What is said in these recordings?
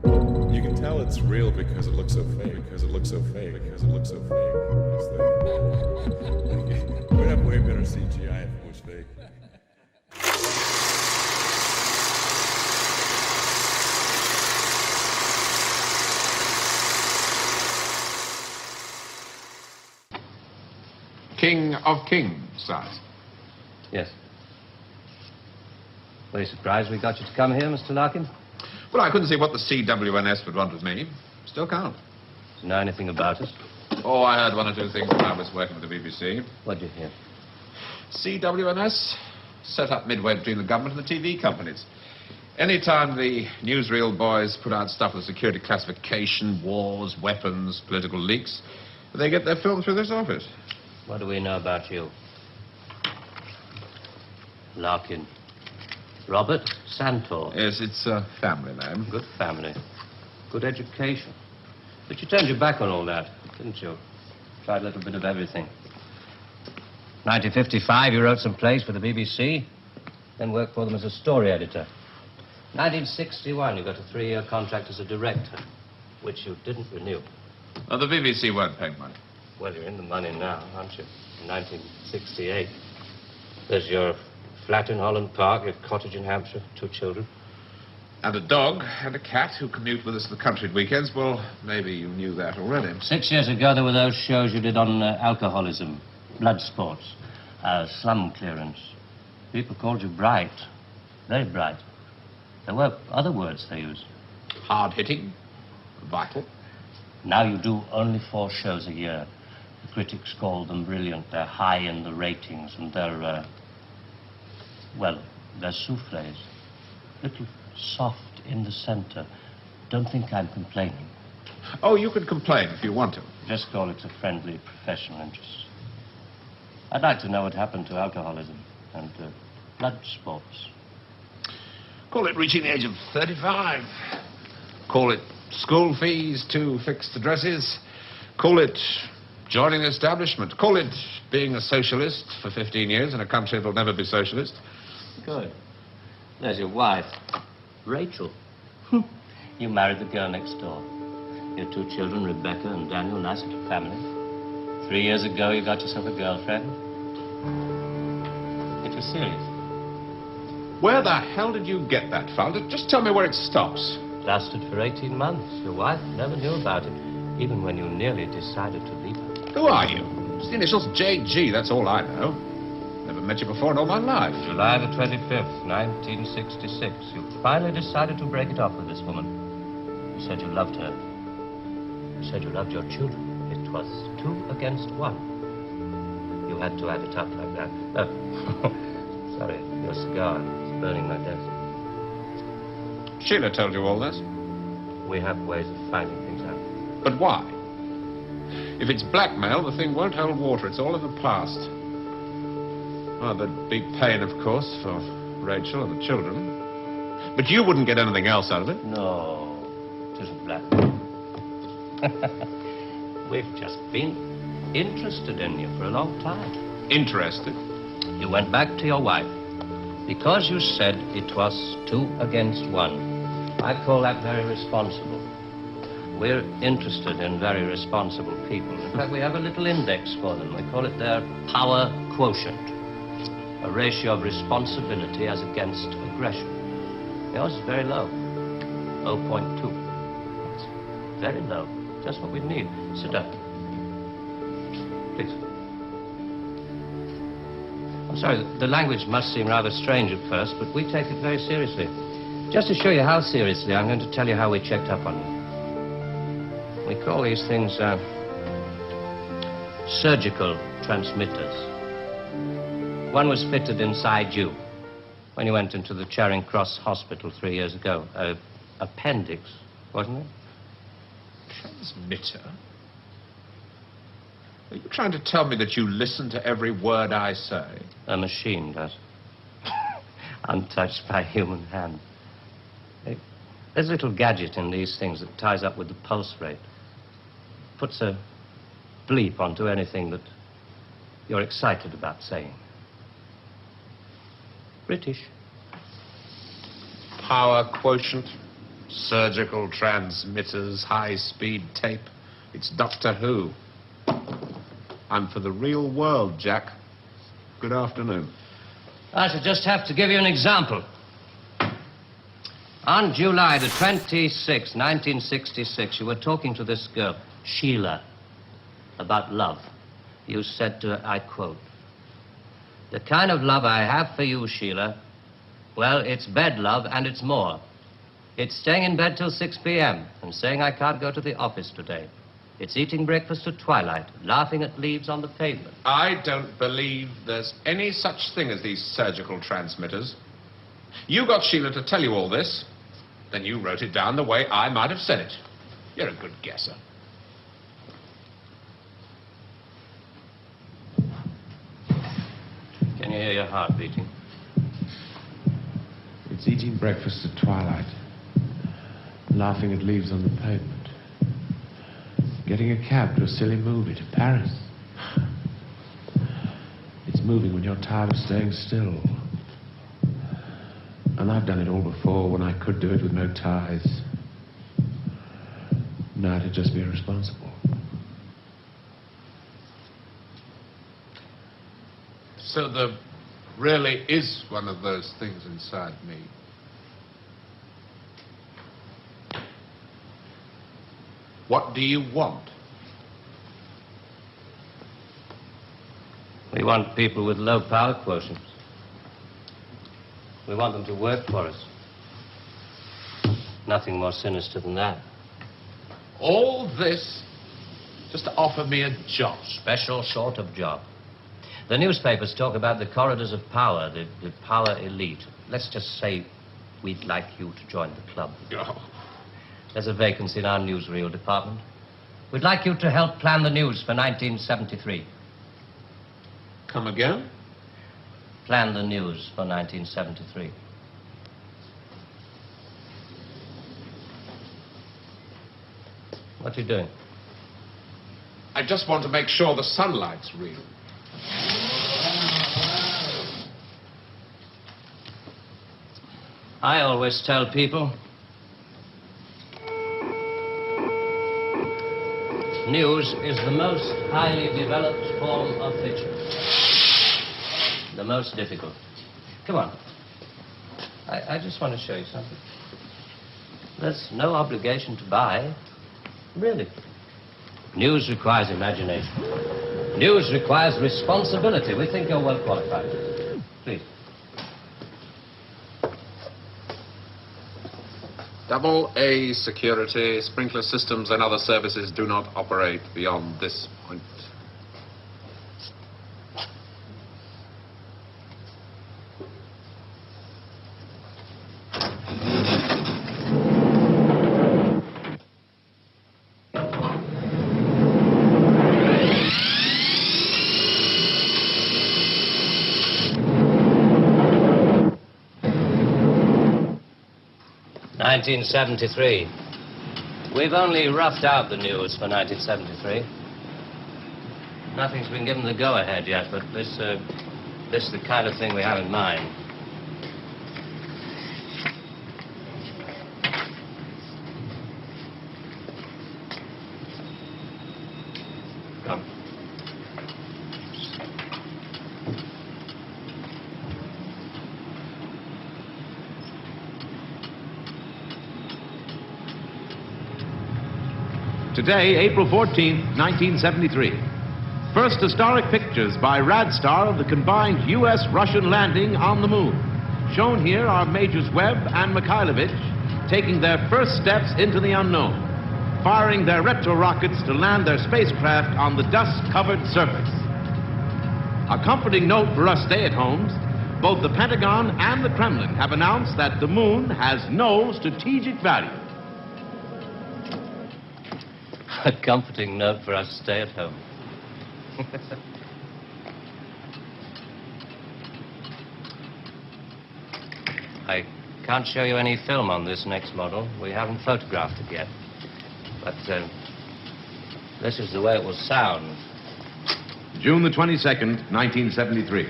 You can tell it's real because it looks so fake. Because it looks so fake. Because it looks so fake. We'd have way better CGI if it was fake. King of Kings, size. Yes. Very surprised we got you to come here, Mr. Larkin. Well, I couldn't see what the CWNS would want with me. Still can't. Know anything about us? Oh, I heard one or two things when I was working with the BBC. What'd you hear? CWNS set up midway between the government and the TV companies. Anytime the newsreel boys put out stuff with security classification, wars, weapons, political leaks, they get their film through this office. What do we know about you? Larkin. Robert Santor. Yes, it's a family name. Good family. Good education. But you turned your back on all that, didn't you? Tried a little bit of everything. 1955, you wrote some plays for the BBC, then worked for them as a story editor. 1961, you got a 3-year contract as a director, which you didn't renew. Oh, the BBC weren't paying money. Well, you're in the money now, aren't you? In 1968. There's your flat in Holland Park, your cottage in Hampshire, 2 children. And a dog and a cat who commute with us to the country at weekends. Well, maybe you knew that already. 6 years ago, there were those shows you did on alcoholism, blood sports, slum clearance. People called you bright. Very bright. There were other words they used. Hard-hitting, vital. Now you do only 4 shows a year. The critics call them brilliant. They're high in the ratings, and they're, well, they're soufflés. Little soft in the center. Don't think I'm complaining. Oh, you can complain if you want to. Just call it a friendly professional interest. I'd like to know what happened to alcoholism and blood sports. Call it reaching the age of 35. Call it school fees, 2 fixed addresses. Call it joining the establishment. Call it being a socialist for 15 years in a country that'll never be socialist. Good. There's your wife, Rachel. You married the girl next door. Your 2 children, Rebecca and Daniel, nice little family. 3 years ago, you got yourself a girlfriend. It was serious. Where the hell did you get that from? Just tell me where it stops. Lasted for 18 months. Your wife never knew about it, even when you nearly decided to leave her. Who are you? It's the initials JG, that's all I know. Never met you before in all my life. July the 25th, 1966. You finally decided to break it off with this woman. You said you loved her. You said you loved your children. It was 2 against 1. You had to add it up like that. No. Sorry, your cigar is burning my desk. Sheila told you all this? We have ways of finding things out. But why? If it's blackmail, the thing won't hold water. It's all in the past. Well, there'd be pain, of course, for Rachel and the children. But you wouldn't get anything else out of it. No, it isn't blackmail. We've just been interested in you for a long time. Interested? You went back to your wife because you said it was 2 against 1. I call that very responsible. We're interested in very responsible people. In fact, we have a little index for them. We call it their power quotient. A ratio of responsibility as against aggression. Yours is very low. 0.2. It's very low. Just what we need. Sit down. Please. I'm sorry, the language must seem rather strange at first, but we take it very seriously. Just to show you how seriously, I'm going to tell you how we checked up on you. We call these things surgical transmitters. One was fitted inside you when you went into the Charing Cross Hospital 3 years ago. Appendix, wasn't it? Transmitter? Are you trying to tell me that you listen to every word I say? A machine does. Untouched by human hand. There's a little gadget in these things that ties up with the pulse rate. Puts a bleep onto anything that you're excited about saying. British. Power quotient. Surgical transmitters, high-speed tape. It's Doctor Who. I'm for the real world, Jack. Good afternoon. I shall just have to give you an example. On July the 26th, 1966, you were talking to this girl, Sheila, about love. You said to her, I quote, "The kind of love I have for you, Sheila, well, it's bed love and it's more. It's staying in bed till 6 p.m. and saying I can't go to the office today. It's eating breakfast at twilight, laughing at leaves on the pavement." I don't believe there's any such thing as these surgical transmitters. You got Sheila to tell you all this, then you wrote it down the way I might have said it. You're a good guesser. Can you hear your heart beating? It's eating breakfast at twilight, laughing at leaves on the pavement, getting a cab to a silly movie to Paris. It's moving when you're tired of staying still. And I've done it all before when I could do it with no ties. Now it'd just be irresponsible. So there really is one of those things inside me. What do you want? We want people with low power quotients. We want them to work for us. Nothing more sinister than that. All this just to offer me a job. Special sort of job. The newspapers talk about the corridors of power, the power elite. Let's just say we'd like you to join the club. Oh. There's a vacancy in our newsreel department. We'd like you to help plan the news for 1973. Come again? Plan the news for 1973. What are you doing? I just want to make sure the sunlight's real. I always tell people, news is the most highly developed form of fiction. The most difficult. Come on. I just want to show you something. There's no obligation to buy. Really. News requires imagination. News requires responsibility. We think you're well qualified. Please. Double A security, sprinkler systems and other services do not operate beyond this point. '73. We've only roughed out the news for 1973. Nothing's been given the go-ahead yet, but this is the kind of thing we have in mind. Come. Today, April 14th, 1973. First historic pictures by Radstar of the combined U.S.-Russian landing on the moon. Shown here are Majors Webb and Mikhailovich taking their first steps into the unknown, firing their retro-rockets to land their spacecraft on the dust-covered surface. A comforting note for us stay-at-homes, both the Pentagon and the Kremlin have announced that the moon has no strategic value. A comforting note for us to stay at home. I can't show you any film on this next model. We haven't photographed it yet. But this is the way it will sound. June the 22nd, 1973.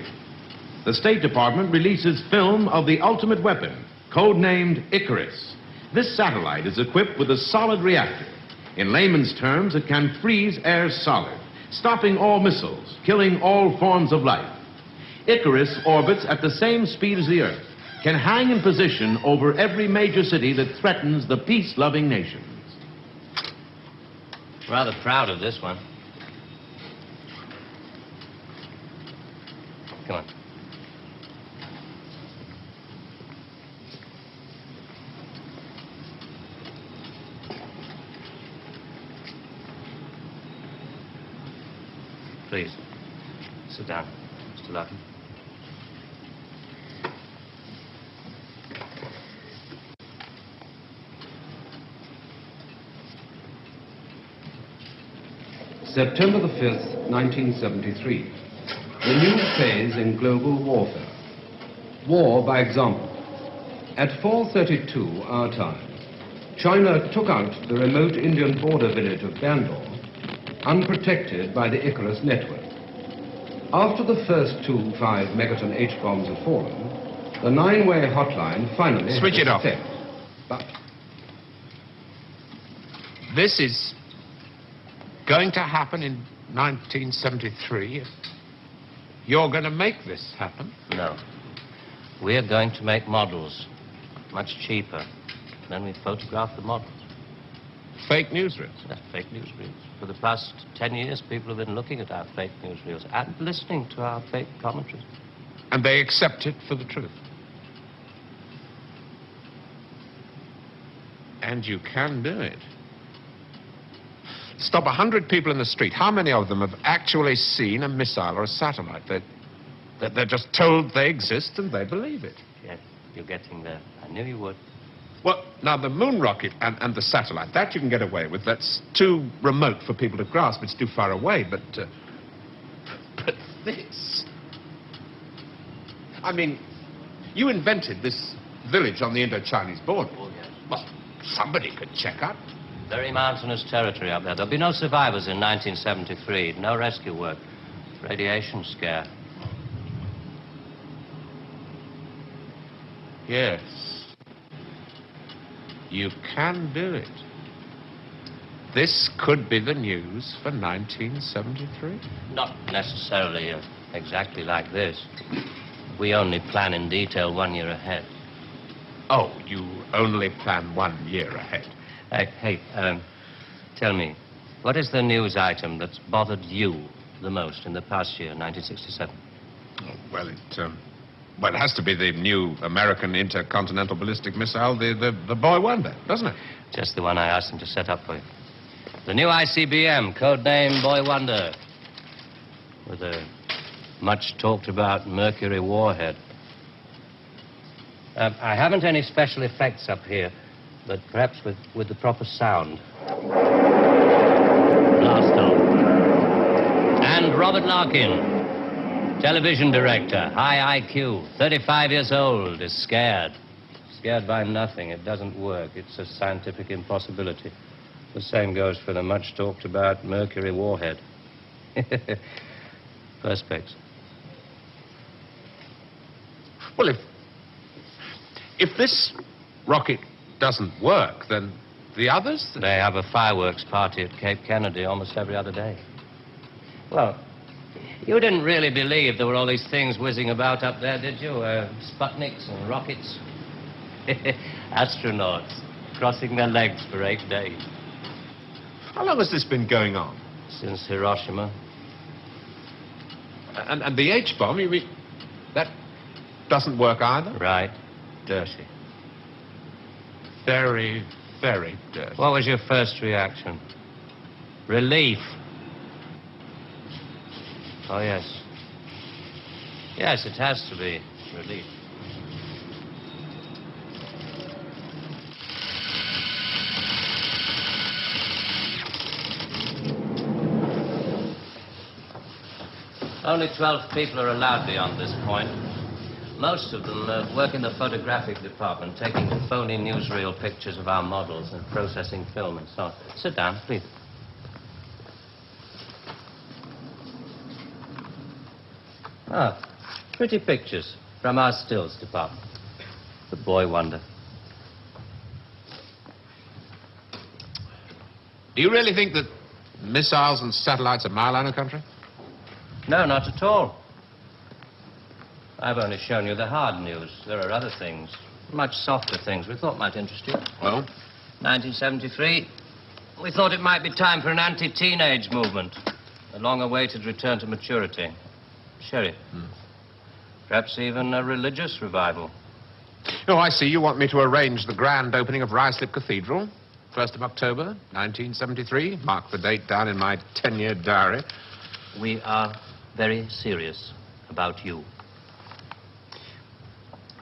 The State Department releases film of the ultimate weapon, codenamed Icarus. This satellite is equipped with a solid reactor. In layman's terms, it can freeze air solid, stopping all missiles, killing all forms of life. Icarus orbits at the same speed as the Earth, can hang in position over every major city that threatens the peace-loving nations. Rather proud of this one. Come on. Please, sit down, Mr. Larkin. September the 5th, 1973. The new phase in global warfare. War by example. At 4:32 our time, China took out the remote Indian border village of Bandor, unprotected by the Icarus network. After the first 2 5-megaton H-bombs had fallen, the 9-way hotline finally Switch had it off. effect. But This is going to happen in 1973. You're going to make this happen? No. We're going to make models, much cheaper. Then we photograph the models. Fake newsreels. That's fake newsreels. For the past 10 years, people have been looking at our fake newsreels and listening to our fake commentaries. And they accept it for the truth. And you can do it. Stop 100 people in the street. How many of them have actually seen a missile or a satellite? They're just told they exist and they believe it. Yes, you're getting there. I knew you would. Well, now the moon rocket and the satellite, that you can get away with. That's too remote for people to grasp. It's too far away. But this... I mean, you invented this village on the Indo-Chinese border. Oh, yes. Well, somebody could check up. Very mountainous territory up there. There'll be no survivors in 1973. No rescue work. Radiation scare. Yes. You can do it. This could be the news for 1973. Not necessarily exactly like this. We only plan in detail 1 year ahead. Oh, you only plan 1 year ahead. Hey, tell me, what is the news item that's bothered you the most in the past year, 1967? Oh, well, it has to be the new American intercontinental ballistic missile, the Boy Wonder, doesn't it? Just the one I asked him to set up for you. The new ICBM, codename Boy Wonder, with a much talked about Mercury warhead. I haven't any special effects up here, but perhaps with the proper sound. Blast off. And Robert Larkin, television director, high IQ, 35 years old, is scared. Scared by nothing. It doesn't work. It's a scientific impossibility. The same goes for the much talked about Mercury warhead. Perspex. Well, if this rocket doesn't work, then the others... They have a fireworks party at Cape Kennedy almost every other day. Well, you didn't really believe there were all these things whizzing about up there, did you? Sputniks and rockets. Astronauts crossing their legs for 8 days. How long has this been going on? Since Hiroshima. And the H-bomb, you mean, that doesn't work either? Right. Dirty. Very, very dirty. What was your first reaction? Relief. Oh, yes. Yes, it has to be relief. Only 12 people are allowed beyond this point. Most of them work in the photographic department, taking phony newsreel pictures of our models and processing film and so on. Sit down, please. Ah, pretty pictures from our stills department. The Boy Wonder. Do you really think that missiles and satellites are mile out of country? No, not at all. I've only shown you the hard news. There are other things, much softer things we thought might interest you. Well? 1973, we thought it might be time for an anti-teenage movement. A long-awaited return to maturity. Sherry. Perhaps even a religious revival. Oh, I see. You want me to arrange the grand opening of Ruislip Cathedral. 1st of October, 1973. Mark the date down in my 10-year diary. We are very serious about you.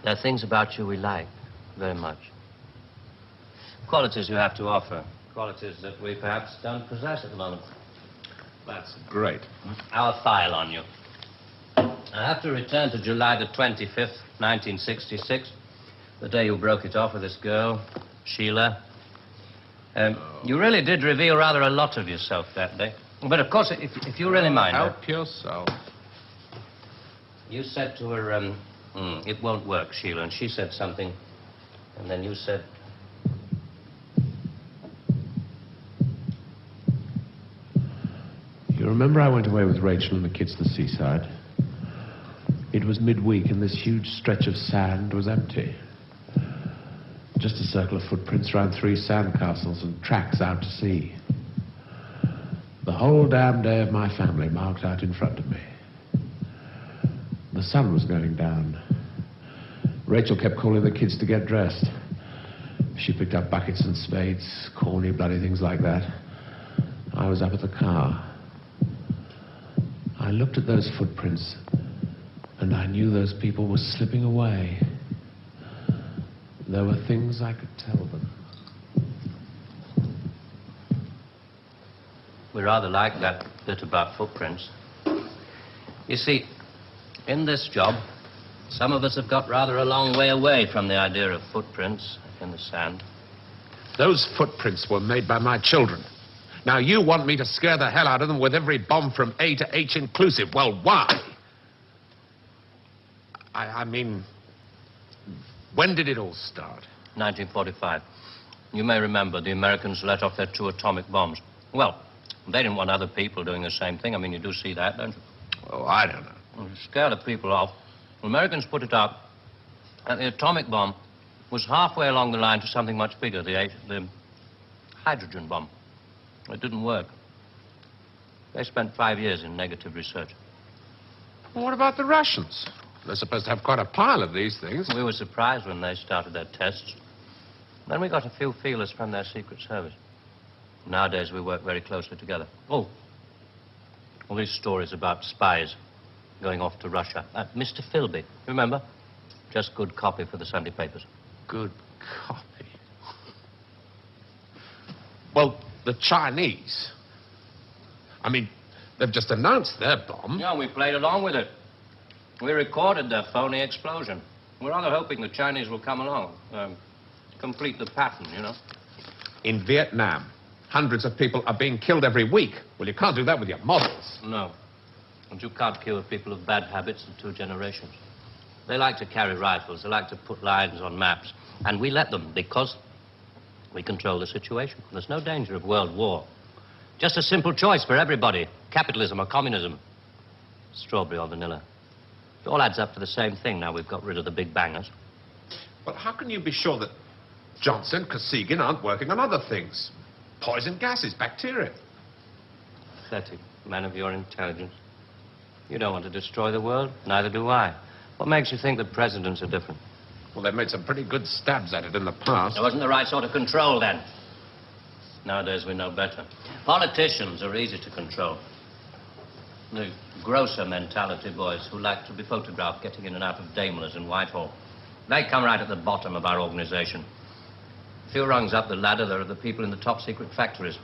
There are things about you we like very much. Qualities you have to offer. Qualities that we perhaps don't possess at the moment. That's great. Our file on you. I have to return to July the 25th, 1966, the day you broke it off with this girl, Sheila. You really did reveal rather a lot of yourself that day. But, of course, if you really mind... Help yourself. You said to her, it won't work, Sheila, and she said something, and then you said... You remember I went away with Rachel and the kids to the seaside? It was midweek and this huge stretch of sand was empty. Just a circle of footprints around 3 sandcastles and tracks out to sea. The whole damn day of my family marked out in front of me. The sun was going down. Rachel kept calling the kids to get dressed. She picked up buckets and spades, corny bloody things like that. I was up at the car. I looked at those footprints, and I knew those people were slipping away. There were things I could tell them. We rather like that bit about footprints. You see, in this job, some of us have got rather a long way away from the idea of footprints in the sand. Those footprints were made by my children. Now, you want me to scare the hell out of them with every bomb from A to H inclusive. Well, why? I mean, when did it all start? 1945. You may remember the Americans let off their 2 atomic bombs. Well, they didn't want other people doing the same thing. I mean, you do see that, don't you? Oh, I don't know. Well, to scare the people off, the Americans put it out that the atomic bomb was halfway along the line to something much bigger, the hydrogen bomb. It didn't work. They spent 5 years in negative research. Well, what about the Russians? They're supposed to have quite a pile of these things. We were surprised when they started their tests. Then we got a few feelers from their Secret Service. Nowadays, we work very closely together. Oh, all these stories about spies going off to Russia. Mr. Philby, remember? Just good copy for the Sunday papers. Good copy. Well, the Chinese. I mean, they've just announced their bomb. Yeah, we played along with it. We recorded their phony explosion. We're rather hoping the Chinese will come along, complete the pattern, you know. In Vietnam, hundreds of people are being killed every week. Well, you can't do that with your models. No. And you can't cure people of bad habits in 2 generations. They like to carry rifles. They like to put lines on maps. And we let them because we control the situation. There's no danger of world war. Just a simple choice for everybody. Capitalism or communism. Strawberry or vanilla. It all adds up to the same thing now we've got rid of the big bangers. Well, how can you be sure that Johnson, Kosygin aren't working on other things? Poison gases, bacteria. Pathetic man of your intelligence. You don't want to destroy the world, neither do I. What makes you think that presidents are different? Well, they've made some pretty good stabs at it in the past. There wasn't the right sort of control then. Nowadays we know better. Politicians are easy to control. The grosser mentality boys who like to be photographed getting in and out of Daimlers in Whitehall. They come right at the bottom of our organization. A few rungs up the ladder, there are the people in the top secret factories.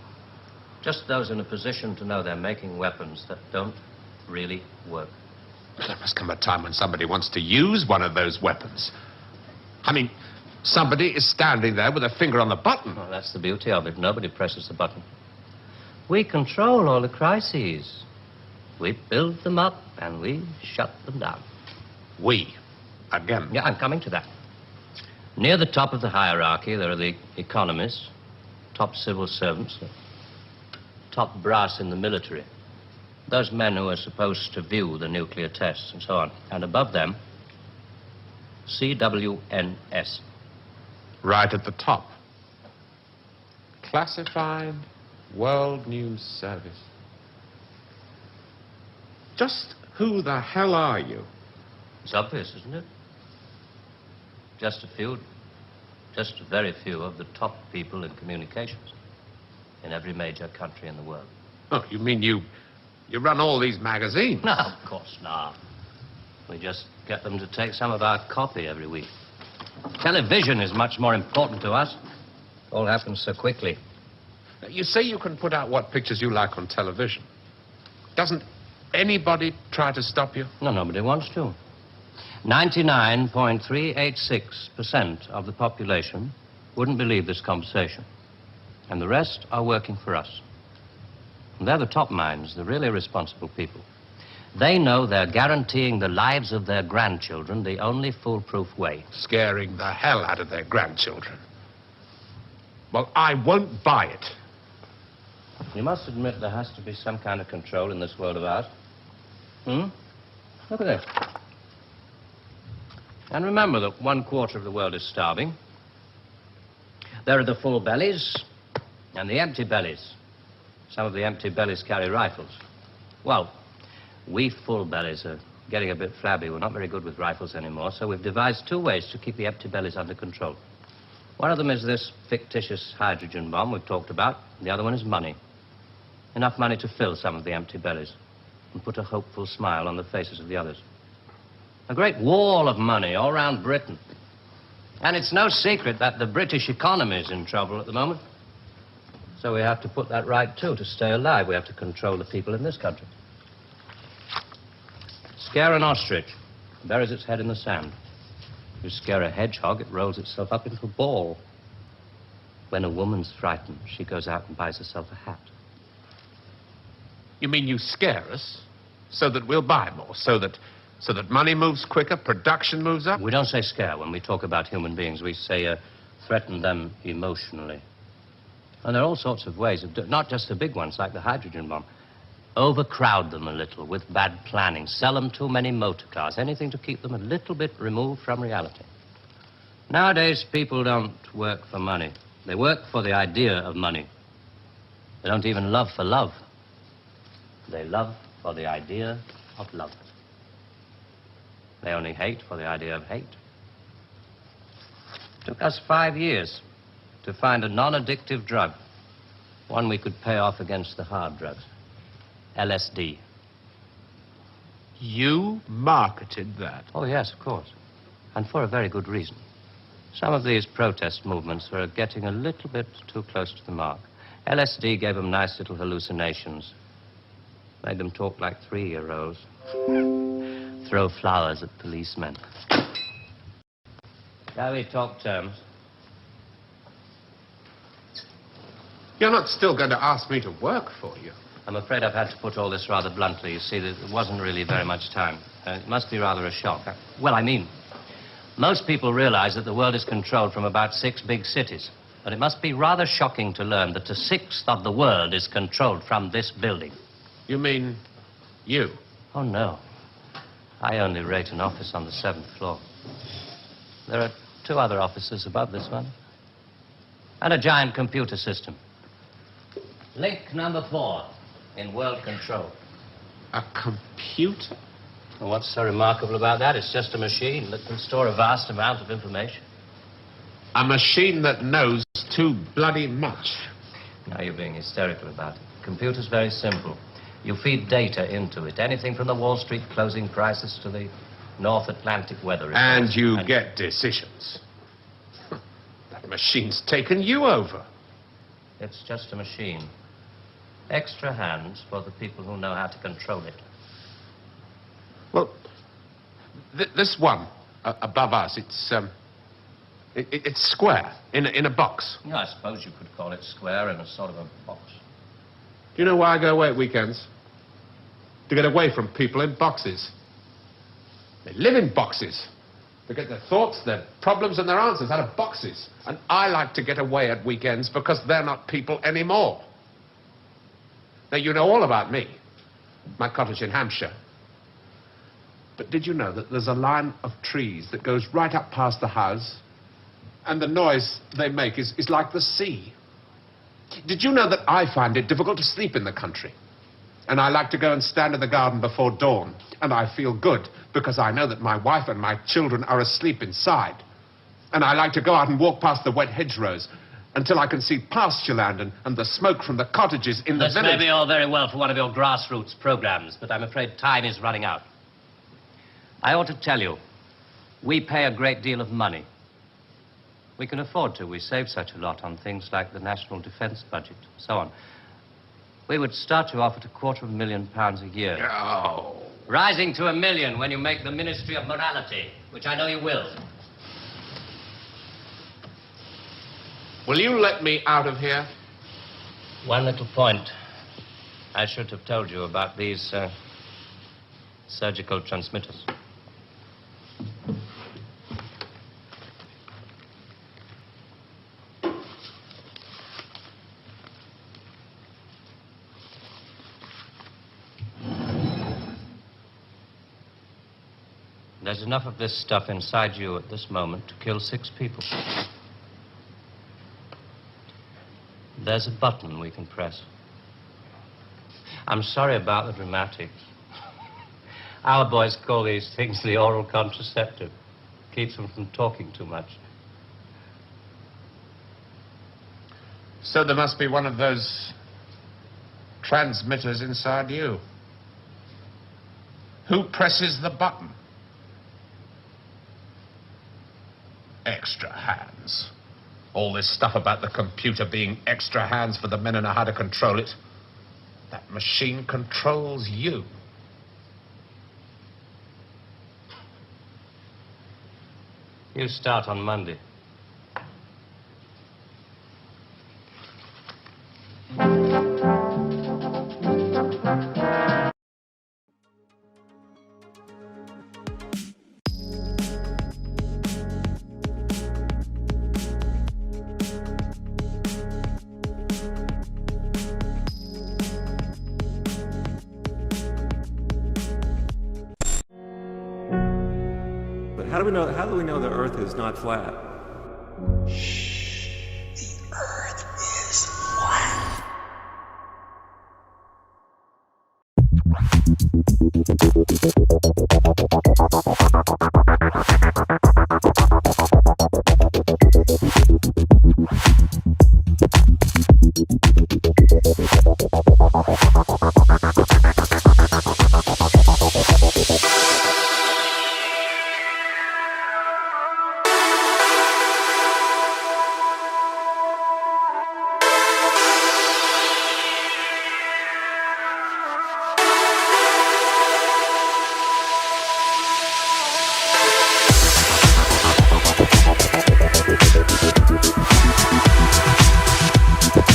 Just those in a position to know they're making weapons that don't really work. There must come a time when somebody wants to use one of those weapons. I mean, somebody is standing there with a finger on the button. Well, that's the beauty of it. Nobody presses the button. We control all the crises. We build them up and we shut them down. We. Again. Yeah, I'm coming to that. Near the top of the hierarchy, there are the economists, top civil servants, top brass in the military. Those men who are supposed to view the nuclear tests and so on. And above them, CWNS. Right at the top. Classified World News Service. Just who the hell are you? It's obvious, isn't it? Just a very few of the top people in communications in every major country in the world. Oh, you mean you run all these magazines? No, of course not. We just get them to take some of our copy every week. Television is much more important to us. It all happens so quickly. You say you can put out what pictures you like on television. Doesn't anybody try to stop you? No, nobody wants to. 99.386% of the population wouldn't believe this conversation. And the rest are working for us. And they're the top minds, the really responsible people. They know they're guaranteeing the lives of their grandchildren the only foolproof way. Scaring the hell out of their grandchildren. Well, I won't buy it. You must admit there has to be some kind of control in this world of ours. Look at this. And remember that 1/4 of the world is starving. There are the full bellies and the empty bellies. Some of the empty bellies carry rifles. Well, we full bellies are getting a bit flabby. We're not very good with rifles anymore, so we've devised 2 ways to keep the empty bellies under control. One of them is this fictitious hydrogen bomb we've talked about. The other one is money. Enough money to fill some of the empty bellies and put a hopeful smile on the faces of the others. A great wall of money all around Britain. And it's no secret that the British economy is in trouble at the moment. So we have to put that right, too, to stay alive. We have to control the people in this country. Scare an ostrich, it buries its head in the sand. You scare a hedgehog, it rolls itself up into a ball. When a woman's frightened, she goes out and buys herself a hat. You mean you scare us so that we'll buy more, so that money moves quicker, production moves up? We don't say scare when we talk about human beings. We say threaten them emotionally. And there are all sorts of ways of doing it, not just the big ones like the hydrogen bomb. Overcrowd them a little with bad planning. Sell them too many motor cars. Anything to keep them a little bit removed from reality. Nowadays, people don't work for money. They work for the idea of money. They don't even love for love. They love for the idea of love. They only hate for the idea of hate. It took us 5 years to find a non-addictive drug, one we could pay off against the hard drugs. LSD. You marketed that? Oh, yes, of course. And for a very good reason. Some of these protest movements were getting a little bit too close to the mark. LSD gave them nice little hallucinations. Made them talk like 3-year-olds. Throw flowers at policemen. Shall we talk terms? You're not still going to ask me to work for you? I'm afraid I've had to put all this rather bluntly. You see, there wasn't really very much time. It must be rather a shock. Most people realize that the world is controlled from about 6 big cities. But it must be rather shocking to learn that 1/6 of the world is controlled from this building. You mean you? Oh, no. I only rate an office on the 7th floor. There are 2 other offices above this one. And a giant computer system. Link number 4 in world control. A computer? And what's so remarkable about that? It's just a machine that can store a vast amount of information. A machine that knows too bloody much. Now you're being hysterical about it. Computer's very simple. You feed data into it. Anything from the Wall Street closing prices to the North Atlantic weather reports. And you get decisions. That machine's taken you over. It's just a machine. Extra hands for the people who know how to control it. Well, this one above us, it's square in a box. Yeah, I suppose you could call it square in a sort of a box. Do you know why I go away at weekends? To get away from people in boxes. They live in boxes. They get their thoughts, their problems, and their answers out of boxes. And I like to get away at weekends because they're not people anymore. Now, you know all about me, my cottage in Hampshire. But did you know that there's a line of trees that goes right up past the house, and the noise they make is like the sea? Did you know that I find it difficult to sleep in the country? And I like to go and stand in the garden before dawn, and I feel good because I know that my wife and my children are asleep inside. And I like to go out and walk past the wet hedgerows until I can see pasture land and the smoke from the cottages in the This village. may be all very well for one of your grassroots programs, but I'm afraid time is running out. I ought to tell you, we pay a great deal of money. We can afford to. We save such a lot on things like the national defense budget, so on. We would start you off at £250,000 a year. Oh. Rising to £1 million when you make the Ministry of Morality, which I know you will. Will you let me out of here? One little point. I should have told you about these surgical transmitters. There's enough of this stuff inside you at this moment to kill 6 people. There's a button we can press. I'm sorry about the dramatics. Our boys call these things the oral contraceptive. Keeps them from talking too much. So there must be one of those transmitters inside you. Who presses the button? Extra hands. All this stuff about the computer being extra hands for the men who know how to control it. That machine controls you. You start on Monday. But how do we know the Earth is not flat? The Earth is flat.